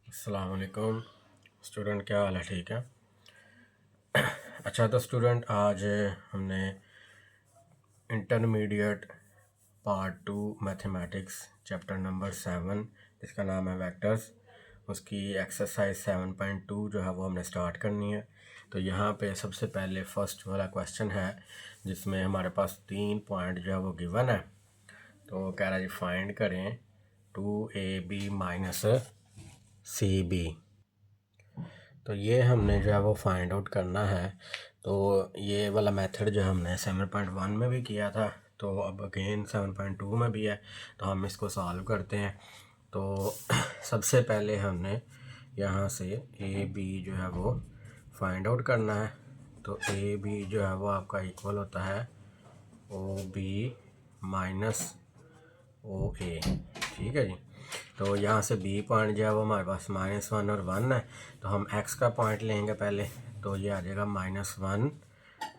अस्सलाम वालेकुम स्टूडेंट, क्या हाल है? ठीक है। अच्छा, तो स्टूडेंट आज हमने intermediate part 2 mathematics chapter number 7 जिसका नाम है वेक्टर्स, उसकी एक्सरसाइज 7.2 जो है वो हमने स्टार्ट करनी है। तो यहाँ पे सबसे पहले फर्स्ट वाला क्वेश्चन है जिसमें हमारे पास 3 पॉइंट जो है वो गिवन है। तो कह रहा है जी फाइंड करें 2ab माइनस CB। तो ये हमने जो है वो फाइंड आउट करना है। तो ये वाला मेथड जो हमने 7.1 में भी किया था, तो अब अगेन 7.2 में भी है। तो हम इसको सॉल्व करते हैं। तो सबसे पहले हमने यहाँ से ए बी जो है वो फाइंड आउट करना है। तो ए बी जो है वो आपका इक्वल होता है ओ बी माइनस ओ ए। ठीक है जी। तो यहाँ से बी पॉइंट जो है वो हमारे पास -1 और 1 है। तो हम एक्स का पॉइंट लेंगे पहले, तो ये आ जाएगा -1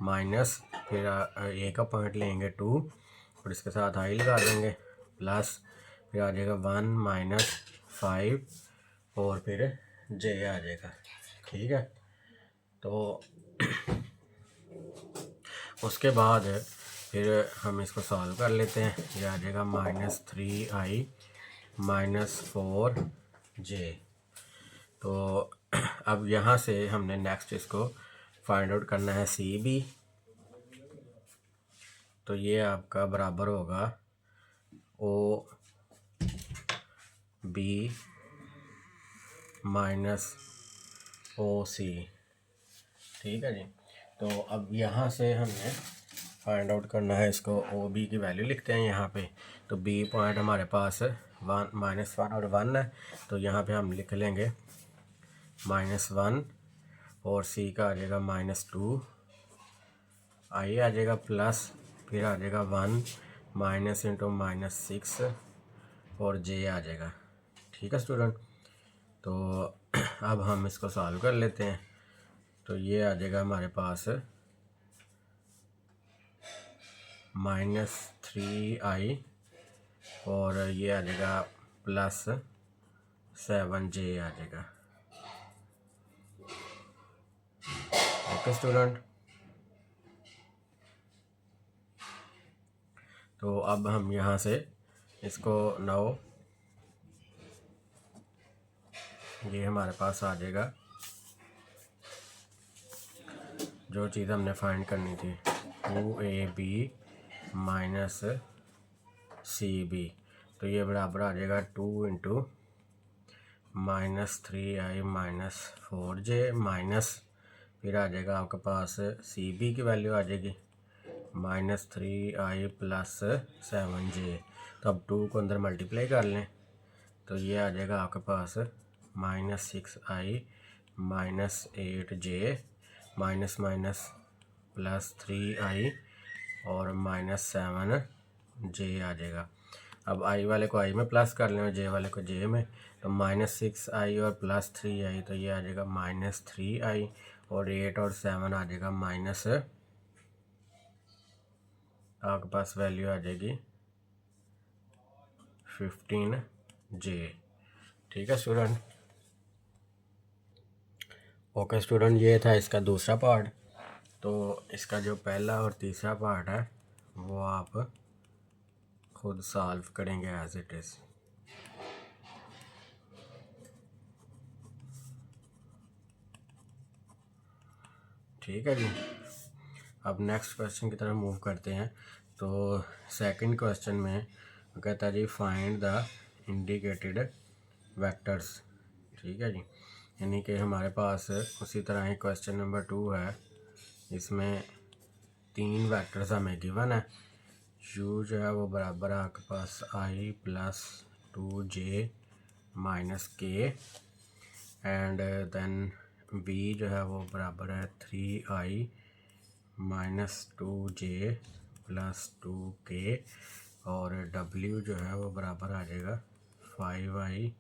माइनस, फिर ए का पॉइंट लेंगे 2 और इसके साथ आई लगा देंगे प्लस, फिर आ जाएगा 1 माइनस 5 और फिर जे आ जाएगा। ठीक है। तो उसके बाद फिर हम इसको सॉल्व कर लेते हैं। ये आ जाएगा -3i -4j। तो अब यहाँ से हमने नेक्स्ट इसको फाइंड आउट करना है सी बी। तो ये आपका बराबर होगा ओ बी माइनस ओ सी। ठीक है जी। तो अब यहाँ से हमने फाइंड आउट करना है इसको, ओ बी की वैल्यू लिखते हैं यहाँ पे। तो बी पॉइंट हमारे पास -1 और 1 है, तो यहाँ पे हम लिख लेंगे -1 और सी का आ जाएगा -2, आई आ जाएगा प्लस, फिर आ जाएगा 1 माइनस इंटू -6 और जे आ जाएगा। ठीक है स्टूडेंट। तो अब हम इसको सॉल्व कर लेते हैं। तो ये आ जाएगा हमारे पास -3i और ये आ जाएगा +7j आ जाएगा। Okay student. तो अब हम यहाँ से इसको नाउ ये हमारे पास आ जाएगा जो चीज़ हमने फाइंड करनी थी, 2ab माइनस CB। तो ये बराबर आ जाएगा 2 इंटू -3i -4j माइनस, फिर आ जाएगा आपके पास CB की वैल्यू आ जाएगी -3i +7j। तो अब 2 को अंदर मल्टीप्लाई कर लें, तो ये आ जाएगा आपके पास -6i -8j minus minus +3i और -7j आ जाएगा। अब आई वाले को आई में प्लस कर लें और जे वाले को जे में। तो -6i और +3i, तो ये आ जाएगा -3i और 8 और 7 आ जाएगा माइनस, आपके पास वैल्यू आ जाएगी 15j। ठीक है स्टूडेंट। ओके स्टूडेंट, ये था इसका दूसरा पार्ट। तो इसका जो पहला और तीसरा पार्ट है वो आप खुद सॉल्व करेंगे एज इट इज़। ठीक है जी। अब नेक्स्ट क्वेश्चन की तरफ मूव करते हैं। तो सेकंड क्वेश्चन में कहता है जी फाइंड द इंडिकेटेड वेक्टर्स। ठीक है जी। यानी कि हमारे पास उसी तरह ही क्वेश्चन नंबर 2 है, इसमें 3 वेक्टर्स हमें गिवन है। u जो है वो बराबर है आपके पास i +2j -k and then v जो है वो बराबर है 3i -2j +2k और w जो है वो बराबर आ जाएगा 5i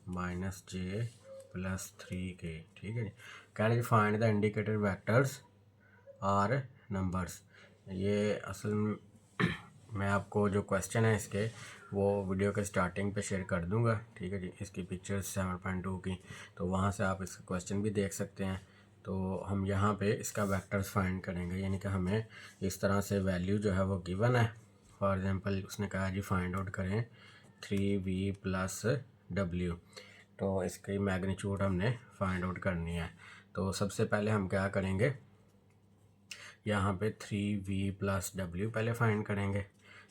-j +3k। ठीक है जी। कह रहे find the indicated vectors are numbers. ये असल में मैं आपको जो क्वेश्चन है इसके वो वीडियो के स्टार्टिंग पे शेयर कर दूंगा, ठीक है जी। इसकी पिक्चर्स 7.2 की, तो वहाँ से आप इसका क्वेश्चन भी देख सकते हैं। तो हम यहाँ पे इसका वेक्टर्स फाइंड करेंगे, यानी कि हमें इस तरह से वैल्यू जो है वो गिवन है। फॉर एग्जांपल उसने कहा जी फाइंड आउट करें 3v प्लस w, तो इसकी मैग्नीट्यूड हमने फाइंड आउट करनी है। तो सबसे पहले हम क्या करेंगे, यहाँ पे 3v प्लस w पहले फाइंड करेंगे।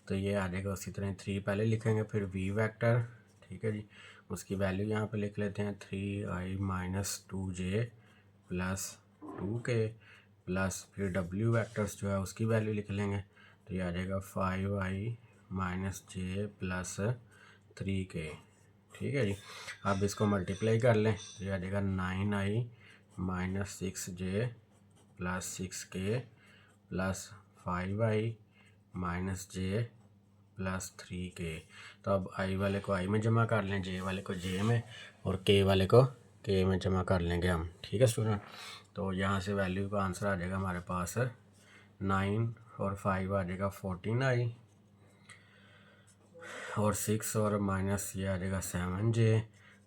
तो ये आ जाएगा, उसी तरह 3 पहले लिखेंगे, फिर v वेक्टर, ठीक है जी। उसकी वैल्यू यहाँ पे लिख लेते हैं 3i minus 2j plus 2k plus फिर w वेक्टर्स जो है उसकी वैल्यू लिख लेंगे। तो ये आ जाएगा 5i minus j plus 3k, ठीक है जी। अब इसको मल्टीप्लाई कर लें तो ये आ जाएगा 9i minus 6j plus 6k plus 5i minus j plus 3k। तो अब i वाले को i में जमा कर लें, j वाले को j में, और k वाले को k में जमा कर लेंगे हम, ठीक है स्टूडेंट। तो यहाँ से वैल्यू का आंसर आ जाएगा हमारे पास 9 और 5 आ जाएगा 14i, और 6 और माइनस ये आ जाएगा 7j,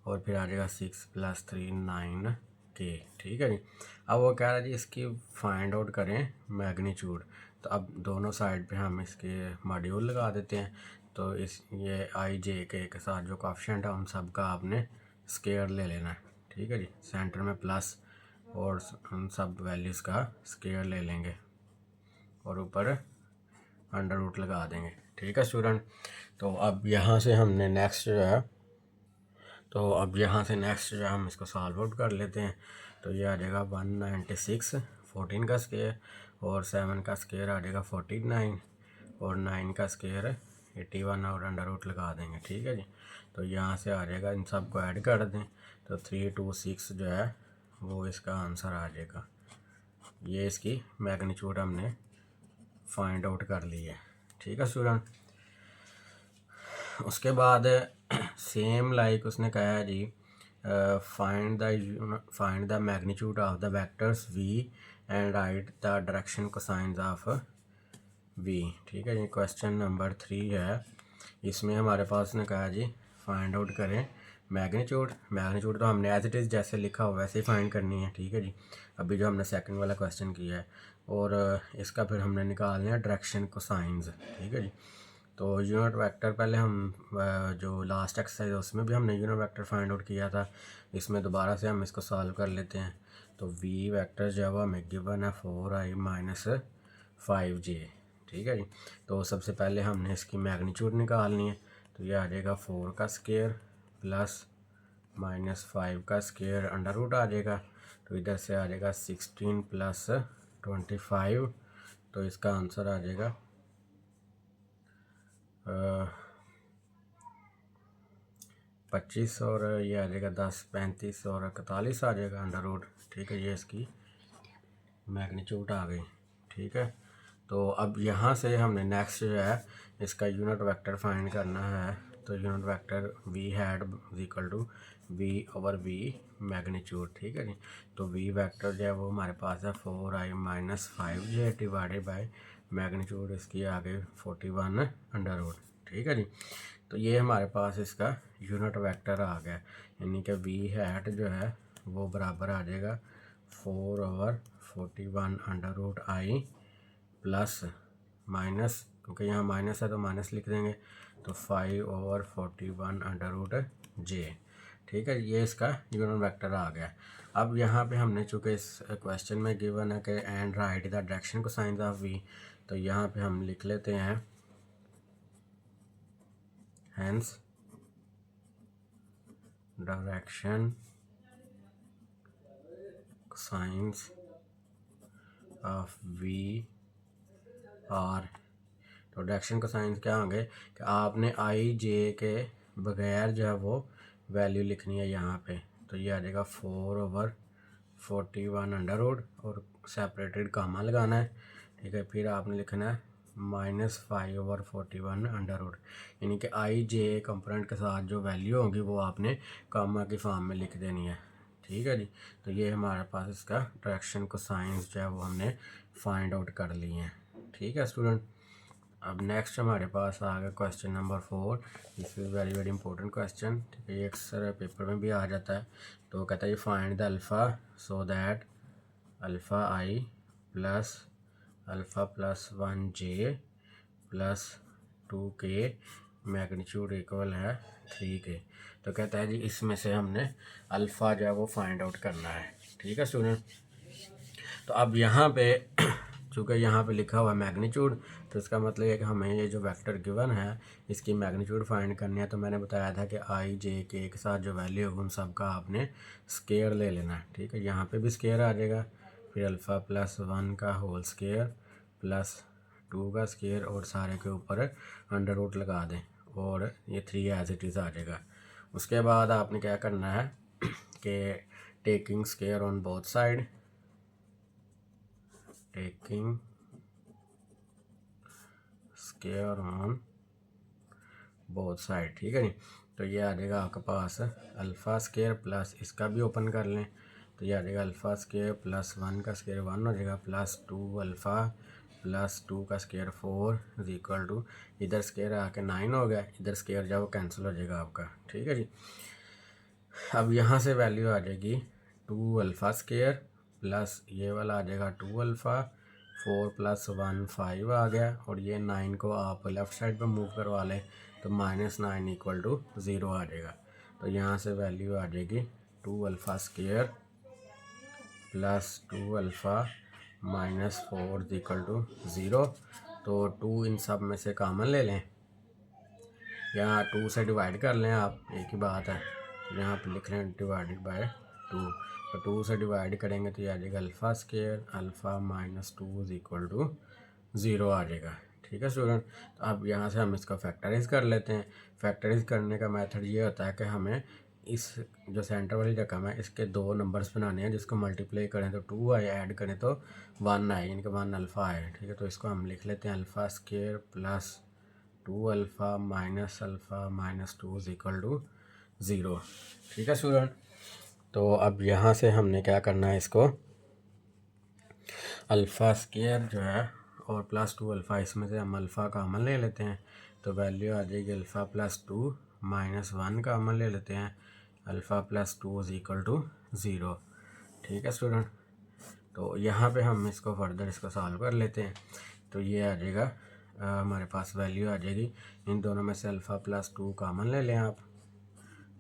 और फिर आ जाएगा 6 प्लस 3 9k, ठीक है जी। अब वो कह रहा है जी इसकी फाइंड आउट करें मैग्नीट्यूड। तो अब दोनों साइड पे हम इसके मॉड्यूल लगा देते हैं। तो इस ये आई जे के साथ जो कोएफिशिएंट है उन सब का आपने स्क्वायर ले लेना है, ठीक है जी। सेंटर में प्लस और उन सब वैल्यूज़ का स्क्वायर ले लेंगे और ऊपर अंडर रूट लगा देंगे, ठीक है स्टूडेंट। तो अब यहाँ से हमने नेक्स्ट जो है, हम इसको सॉल्व आउट कर लेते हैं। तो ये आ जाएगा 196 14 का स्क्वायर, और 7 का स्क्वायर आ जाएगा 49, और 9 का स्क्वायर 81, और अंडर रूट लगा देंगे, ठीक है जी। तो यहाँ से आ जाएगा, इन सब को ऐड कर दें तो 326 जो है वो इसका आंसर आ जाएगा। ये इसकी मैग्नीट्यूड हमने फाइंड आउट कर ली है, ठीक है स्टूडेंट। उसके बाद सेम लाइक उसने कहा है जी find the magnitude of the vectors v and write the direction cosines of v, ठीक है जी। क्वेश्चन नंबर 3 है, इसमें हमारे पास ने कहा जी फाइंड आउट करें मैग्नीट्यूड। तो हमने एज इट इज़ जैसे लिखा हो वैसे ही फाइंड करनी है, ठीक है जी। अभी जो हमने सेकंड वाला क्वेश्चन किया है, और इसका फिर हमने निकालना है डायरेक्शन कोसाइंस, ठीक है जी। तो यूनिट वेक्टर पहले हम जो लास्ट एक्सरसाइज है उसमें भी हमने यूनिट वेक्टर फाइंड आउट किया था, इसमें दोबारा से हम इसको सॉल्व कर लेते हैं। तो v वेक्टर जो है वो हमें गिवन है 4i माइनस 5j, ठीक है जी। तो सबसे पहले हमने इसकी मैग्नीट्यूड निकालनी है। तो ये आ जाएगा 4 का स्क्वायर प्लस माइनस 5 का स्क्वायर अंडर रूट आ जाएगा। तो इधर से आ जाएगा 16 प्लस 25, तो इसका आंसर आ जाएगा 25, और ये आ जाएगा 10 35 और 41 आ जाएगा अंडर रूट, ठीक है। ये इसकी मैग्नीट्यूड आ गई, ठीक है। तो अब यहाँ से हमने नेक्स्ट जो है इसका यूनिट वेक्टर फाइंड करना है। तो unit vector V hat equal to V over V magnitude, ठीक है जी। तो वी वेक्टर जो है वो हमारे पास है 4i minus 5j divided by magnitude इसकी आ गई 41 अंडर रूट, ठीक है जी। तो ये हमारे पास इसका यूनिट वेक्टर आ गया, यानी कि वी हैट जो है वो बराबर आ जाएगा 4 over 41 under root I plus minus, क्योंकि यहाँ माइनस है तो माइनस लिख देंगे, तो 5 ओवर 41 अंडर रूट जे, ठीक है। ये इसका यूनिट वेक्टर आ गया। अब यहाँ पे हमने चूँकि इस क्वेश्चन में गिवन है कि and write the direction cosines of V, तो यहाँ पे हम लिख लेते हैं hence direction cosines of V are. तो डायरेक्शन कोसाइंस क्या होंगे कि आपने आई जे के बगैर जो है वो वैल्यू लिखनी है यहाँ पे। तो ये आ जाएगा 4 ओवर 41 अंडर रूट, और सेपरेटेड कामा लगाना है, ठीक है। फिर आपने लिखना है -5 ओवर 41 अंडर रूट, यानी कि आई जे कंपोनेंट के साथ जो वैल्यू होगी वो आपने कामा की फॉर्म में लिख देनी है, ठीक है जी। तो ये हमारे पास इसका डायरेक्शन कोसाइंस जो है वो हमने फाइंड आउट कर लिए हैं, ठीक है स्टूडेंट। अब नेक्स्ट हमारे पास आ गया question number 4। This is very very important question, ठीक है। ये अक्सर पेपर में भी आ जाता है। तो कहता है find the alpha so that alpha I plus alpha plus 1j plus 2k magnitude equal है 3k। तो कहता है जी इसमें से हमने अल्फ़ा जो है वो फाइंड आउट करना है, ठीक है स्टूडेंट। तो अब यहाँ पे चूँकि यहाँ पे लिखा हुआ है मैग्नीट्यूड, तो इसका मतलब है कि हमें ये जो वेक्टर गिवन है इसकी मैग्नीट्यूड फाइंड करनी है। तो मैंने बताया था कि आई जे के साथ जो वैल्यू होगी उन सब का आपने स्केयर ले लेना है, ठीक है। यहाँ पे भी स्केयर आ जाएगा, फिर अल्फ़ा प्लस 1 का होल स्केयर प्लस 2 का स्केयर और सारे के ऊपर अंडर रूट लगा दें और ये 3 एज इट इज़ आ जाएगा। उसके बाद आपने क्या करना है कि taking square on both side, taking square on both side, ठीक है नी। तो ये आ जाएगा आपके पास अल्फ़ा स्केयर प्लस इसका भी ओपन कर लें, तो ये आ जाएगा अल्फ़ा स्केयर प्लस 1 का स्केयर 1 हो जाएगा प्लस 2 अल्फ़ा प्लस 2 का स्केयर 4 इज इक्वल टू, इधर स्केयर आके 9 हो गया, इधर स्केयर जाओ कैंसिल हो जाएगा आपका, ठीक है जी। अब यहाँ से वैल्यू आ जाएगी 2 अल्फ़ा स्केयर प्लस ये वाला आ जाएगा 2 अल्फ़ा, 4 प्लस 1 5 आ गया, और ये 9 को आप लेफ़्ट साइड पे मूव करवा लें तो -9 इक्वल टू 0 आ जाएगा। तो यहाँ से वैल्यू आ जाएगी 2 alpha square plus 2 alpha minus 4 equal to 0। तो 2 इन सब में से कॉमन ले लें या 2 से डिवाइड कर लें आप, एक ही बात है। तो यहाँ पर लिख रहे हैं डिवाइडेड बाय 2, तो 2 से डिवाइड करेंगे तो ये आ जाएगा alpha square alpha minus 2 is equal to 0 आ जाएगा, ठीक है स्टूडेंट। तो अब यहाँ से हम इसका फैक्टराइज कर लेते हैं। फैक्टराइज करने का मेथड ये होता है कि हमें इस जो सेंटर वाली रकम है इसके 2 नंबर्स बनाने हैं, जिसको मल्टीप्लाई करें तो 2 आए, ऐड करें तो 1 आए, यानी कि 1 अल्फ़ा आए, ठीक है। तो इसको हम लिख लेते हैं alpha square plus 2 alpha minus 2 is equal to 0, ठीक है स्टूडेंट। तो अब यहाँ से हमने क्या करना है, इसको अल्फ़ा स्केयर जो है और प्लस 2 अल्फ़ा, इसमें से हम अल्फ़ा कॉमन ले लेते हैं, तो वैल्यू आ जाएगी अल्फ़ा प्लस 2 माइनस 1 कॉमन ले लेते हैं, alpha plus 2 is equal to 0, ठीक है स्टूडेंट। तो यहाँ पे हम इसको फर्दर इसको सॉल्व कर लेते हैं। तो ये आ जाएगा हमारे पास वैल्यू आ जाएगी, इन दोनों में से अल्फ़ा प्लस 2 कॉमन ले लें आप,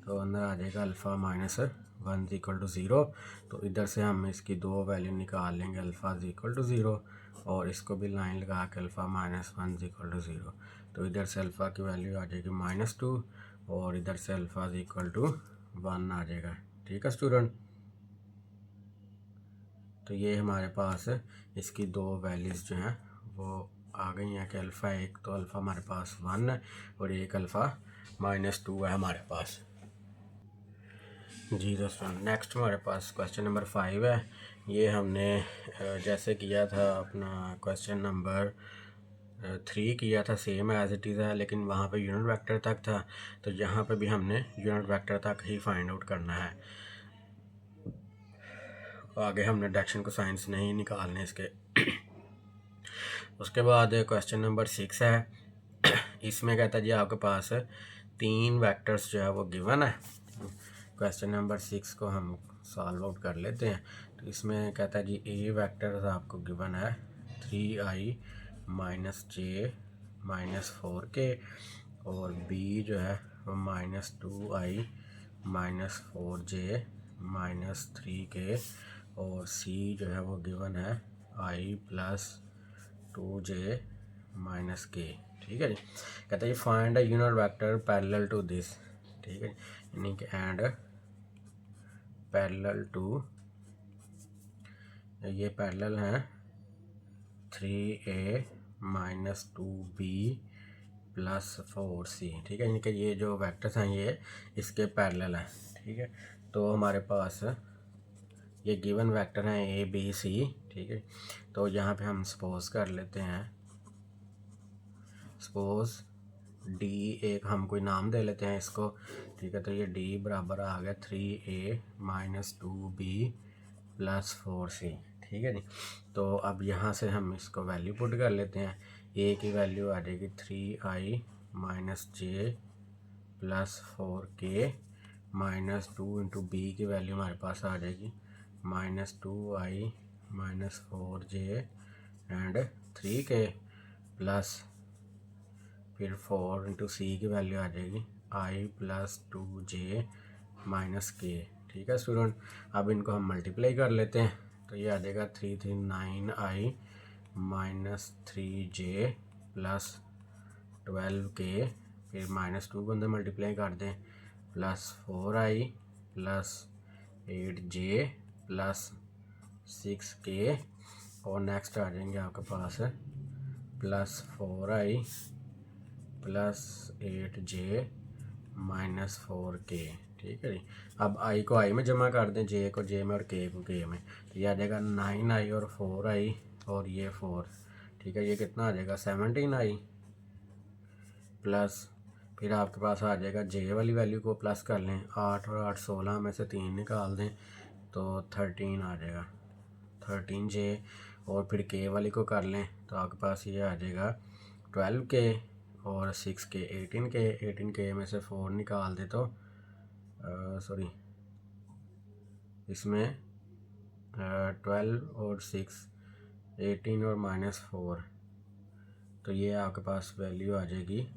तो अंदर आ जाएगा अल्फ़ा माइनस 1 इक्वल टू 0। तो इधर से हम इसकी 2 वैल्यू निकाल लेंगे, अल्फ़ा इक्वल टू 0 और इसको भी लाइन लगा के अल्फ़ा माइनस 1 इक्वल टू 0। तो इधर से अल्फ़ा की वैल्यू आ जाएगी -2 और इधर से अल्फ़ा इक्वल टू 1 आ जाएगा, ठीक है स्टूडेंट। तो ये हमारे पास इसकी 2 वैल्यूज़ जो हैं वो आ गई हैं कि अल्फ़ा, एक तो अल्फ़ा हमारे पास 1 है और एक अल्फ़ा -2 है हमारे पास। जी दोस्तों, नेक्स्ट हमारे पास क्वेश्चन नंबर 5 है। ये हमने जैसे किया था अपना क्वेश्चन नंबर 3 किया था, सेम एज इट इज़ है, लेकिन वहाँ पे यूनिट वेक्टर तक था। तो यहाँ पे भी हमने यूनिट वेक्टर तक ही फाइंड आउट करना है, आगे हमने डायरेक्शन को साइंस नहीं निकालने इसके। उसके बाद क्वेश्चन नंबर 6 है। इसमें कहता है जी आपके पास 3 वेक्टर्स जो है वो गिवन है। क्वेश्चन नंबर 6 को हम सॉल्व आउट कर लेते हैं। तो इसमें कहता है जी ए वेक्टर आपको गिवन है 3i माइनस जे माइनस 4k और बी जो है वो -2i minus 4j minus 3k और सी जो है वो गिवन है i plus 2j minus k, ठीक है जी। कहता है find a unit vector parallel to this, ठीक है, यानी कि एंड पैरेलल टू, ये पैरेलल है 3a minus 2b plus 4c, ठीक है, यानी कि ये जो वेक्टर्स हैं ये इसके पैरेलल हैं, ठीक है। तो हमारे पास ये गिवन वेक्टर हैं ए बी सी, ठीक है। तो यहाँ पे हम सपोज कर लेते हैं, सपोज डी, एक हम कोई नाम दे लेते हैं इसको, ठीक है। तो ये डी बराबर आ गया 3a minus 2b plus 4c, ठीक है जी। तो अब यहाँ से हम इसको वैल्यू पुट कर लेते हैं। ए की वैल्यू आ जाएगी 3i minus j plus 4k minus 2 into b की वैल्यू हमारे पास आ जाएगी minus 2i minus 4j and 3k plus फिर 4 इंटू सी की वैल्यू आ जाएगी i plus 2j minus k। ठीक है स्टूडेंट, अब इनको हम मल्टीप्लाई कर लेते हैं तो ये आ जाएगा 339i minus 3j plus 12k, फिर माइनस 2 को अंदर मल्टीप्लाई कर दें plus 4i plus 8j plus 6k और नेक्स्ट आ जाएंगे आपके पास plus 4i plus 8j minus 4k। ठीक है जी, अब i को i में जमा कर दें, j को j में और k को k में, तो ये आ जाएगा 9i और 4i और ये 4। ठीक है, ये कितना आ जाएगा 17i प्लस फिर आपके पास आ जाएगा j वाली वैल्यू को प्लस कर लें, 8 और 8 16 में से 3 निकाल दें तो 13 आ जाएगा 13j, और फिर k वाली को कर लें तो आपके पास ये आ जाएगा 12k और 6k 18k में से 4 निकाल दे तो सॉरी इसमें 12 और 6 18 और माइनस 4, तो ये आपके पास वैल्यू आ जाएगी,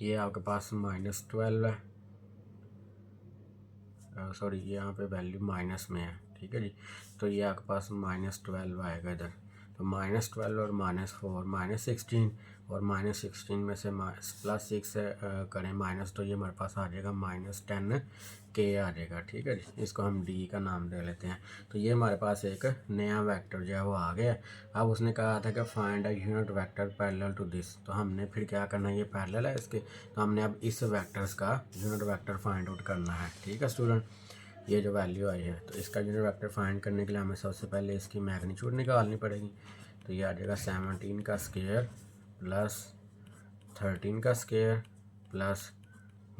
ये आपके पास माइनस 12 है, सॉरी ये यहाँ पे वैल्यू माइनस में है। ठीक है जी, तो ये आपके पास माइनस 12 आएगा इधर, तो माइनस 12 और माइनस 4 माइनस 16 और माइनस 16 में से प्लस 6 से करें माइनस, तो ये हमारे पास आ जाएगा माइनस 10k आ जाएगा। ठीक है जी, इसको हम d का नाम दे लेते हैं। तो ये हमारे पास एक नया वेक्टर जो है वो आ गया। अब उसने कहा था कि find a unit vector parallel to this, तो हमने फिर क्या करना है, ये पैरेलल है इसके, तो हमने अब इस वेक्टर्स का यूनिट वेक्टर फाइंड आउट करना है। ठीक है स्टूडेंट, ये जो वैल्यू आई है तो इसका यूनिट वेक्टर फाइंड करने के लिए हमें सबसे पहले इसकी मैग्नीट्यूड निकालनी पड़ेगी। तो ये आ जाएगा 17 का स्क्वायर प्लस 13 का स्क्वायर प्लस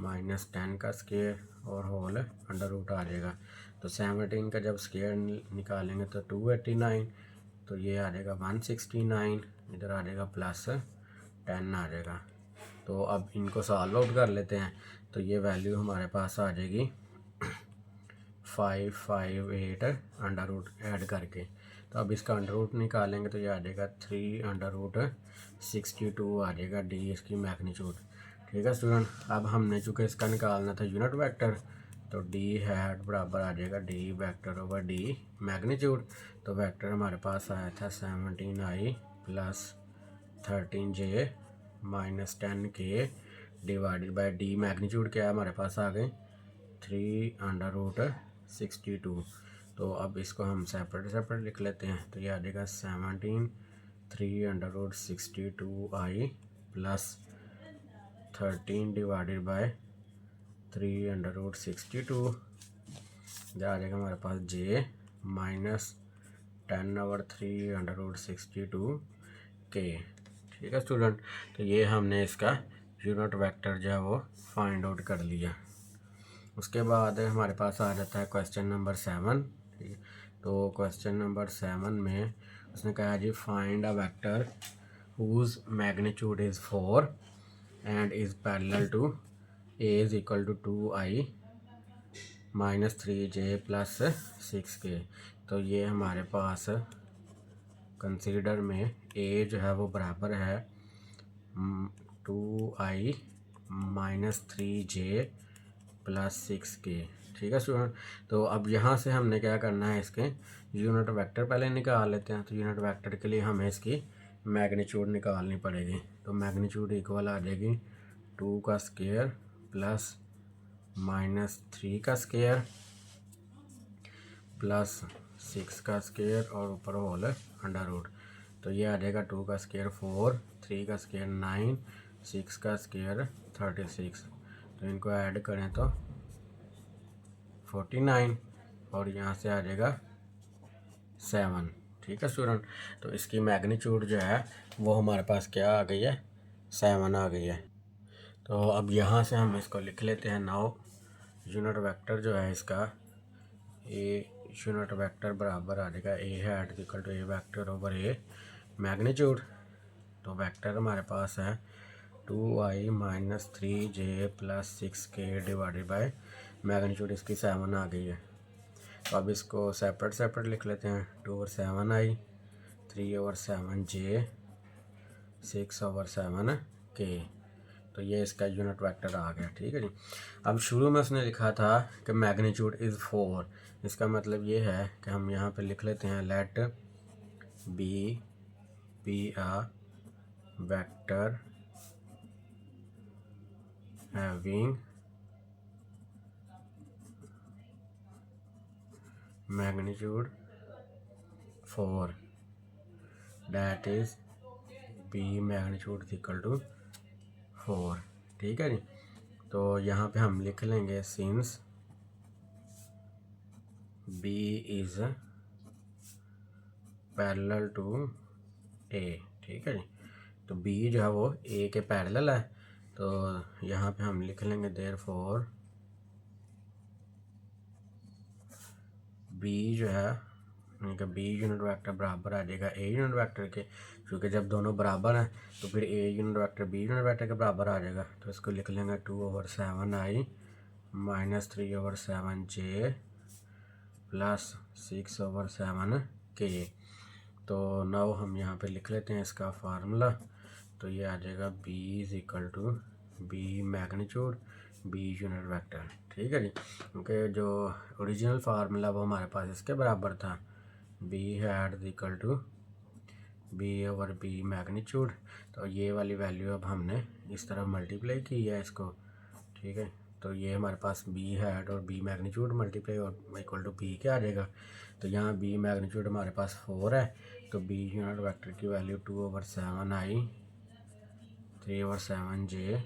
माइनस 10 का स्क्वायर और होल अंडर रूट आ जाएगा। तो 17 का जब स्क्वायर निकालेंगे तो 289, तो ये आ जाएगा 169, इधर आ जाएगा प्लस 10 आ जाएगा। तो अब इनको सॉल्व आउट कर लेते हैं, तो ये वैल्यू हमारे पास आ जाएगी 558 अंडर रूट ऐड करके। तो अब इसका अंडर रूट निकालेंगे तो ये आ जाएगा 3 अंडर रूट 62 आ जाएगा डी इसकी मैग्नीट्यूड। ठीक है स्टूडेंट, अब हमने चूँकि इसका निकालना था यूनिट वेक्टर, तो डी हैट बराबर आ जाएगा D vector over D magnitude. तो वेक्टर हमारे पास आया था 17i plus 13j minus 10k divided by D magnitude क्या है हमारे पास आ गए 3 अंडर रूट 62। तो अब इसको हम सेपरेट लिख लेते हैं, तो ये आ जाएगा 17 3 under root 62i plus 13 divided by 3 under root 62, ये आ जाएगा हमारे पास j minus 10 over 3 under root 62k। ठीक है स्टूडेंट, तो ये हमने इसका यूनिट वेक्टर जो है वो फाइंड आउट कर लिया। उसके बाद हमारे पास आ जाता है क्वेश्चन नंबर 7। ठीक है, तो क्वेश्चन नंबर 7 में उसने कहा जी find a vector whose magnitude is 4 and is parallel to a is equal to 2i minus 3j plus 6k। तो ये हमारे पास कंसीडर में a जो है वो बराबर है 2i minus 3j plus 6k। ठीक है स्टूडेंट, तो अब यहाँ से हमने क्या करना है, इसके यूनिट वेक्टर पहले निकाल लेते हैं। तो यूनिट वेक्टर के लिए हमें इसकी मैग्नीट्यूड निकालनी पड़ेगी। तो मैग्नीट्यूड इक्वल आ जाएगी 2 का स्क्वायर प्लस माइनस 3 का स्क्वायर प्लस 6 का स्क्वायर और ऊपर होल अंडर रूट। तो ये आ जाएगा 2 का स्क्वायर 4, 3 का स्क्वायर 9, 6 का स्क्वायर 36। तो इनको ऐड करें तो 49 और यहाँ से आ जाएगा 7। ठीक है स्टूडेंट, तो इसकी मैग्नीट्यूड जो है वो हमारे पास क्या आ गई है 7 आ गई है। तो अब यहाँ से हम इसको लिख लेते हैं। नाउ यूनिट वेक्टर जो है इसका ए यूनिट वेक्टर बराबर आ जाएगा a hat equal to a vector over a magnitude, तो वेक्टर हमारे पास है 2i minus 3j plus 6k divided by magnitude इसकी 7 आ गई है। तो अब इसको सेपरेट लिख लेते हैं। 2/7i, 3/7j, 6/7k। तो ये इसका यूनिट वेक्टर आ गया। ठीक है जी। अब शुरू में उसने लिखा था कि मैग्नीट्यूड इज़ 4। इसका मतलब ये है कि हम यहाँ पे लिख लेते हैं let B a vector having magnitude 4 that is B magnitude equal to 4। ठीक है जी। तो यहाँ पे हम लिख लेंगे since b is parallel to a. ठीक है जी। तो बी जो है वो ए के पैरेलल है, तो यहाँ पे हम लिख लेंगे देयरफॉर बी जो है उनका बी यूनिट वेक्टर बराबर आ जाएगा ए यूनिट वेक्टर के, क्योंकि जब दोनों बराबर हैं तो फिर a unit vector b unit vector के बराबर आ जाएगा। तो इसको लिख लेंगे 2/7i minus 3/7j plus 6/7k। तो नाउ हम यहाँ पे लिख लेते हैं इसका फार्मूला। तो ये आ जाएगा b is equal to B magnitude B unit vector. ठीक है जी। क्योंकि जो ओरिजिनल फार्मूला वो हमारे पास इसके बराबर था, B hat equal to B over B magnitude. तो ये वाली वैल्यू अब हमने इस तरफ मल्टीप्लाई की है इसको। ठीक है। तो ये हमारे पास बी हैड और बी मैग्नीट्यूड मल्टीप्लाई और इक्वल टू बी क्या आ जाएगा। तो यहाँ बी मैग्नीट्यूड हमारे पास 4 है, तो बी यूनिट वेक्टर की वैल्यू 2/7i, 3/7j,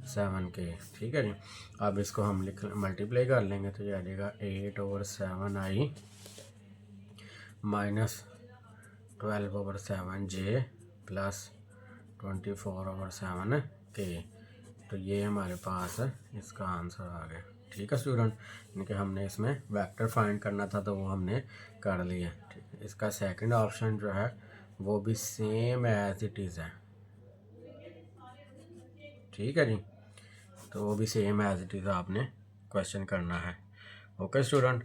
7k। ठीक है जी। अब इसको हम मल्टीप्लाई कर लेंगे तो ये आ जाएगा 8/7i minus 12/7j plus 24/7k। तो ये हमारे पास इसका आंसर आ गया। ठीक है स्टूडेंट, यानी कि हमने इसमें वेक्टर फाइंड करना था तो वो हमने कर लिया। ठीक है। इसका सेकंड ऑप्शन जो है वो भी सेम एज इट इज़ है। ठीक है जी। तो वो भी सेम एज इट इज़ आपने क्वेश्चन करना है। ओके स्टूडेंट,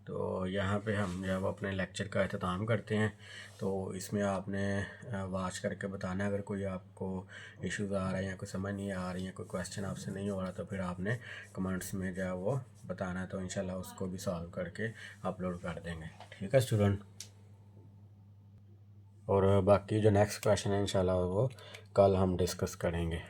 तो यहाँ पे हम जब अपने लेक्चर का अख्ताम करते हैं तो इसमें आपने वॉच करके बताना है। अगर कोई आपको इश्यूज़ आ रहे हैं या कोई समझ नहीं आ रही है, कोई क्वेश्चन आपसे नहीं हो रहा, तो फिर आपने कमेंट्स में जो है वो बताना है, तो इंशाल्लाह उसको भी सॉल्व करके अपलोड कर देंगे। ठीक है स्टूडेंट। और बाकी जो नेक्स्ट क्वेश्चन है इंशाल्लाह वो कल हम डिस्कस करेंगे।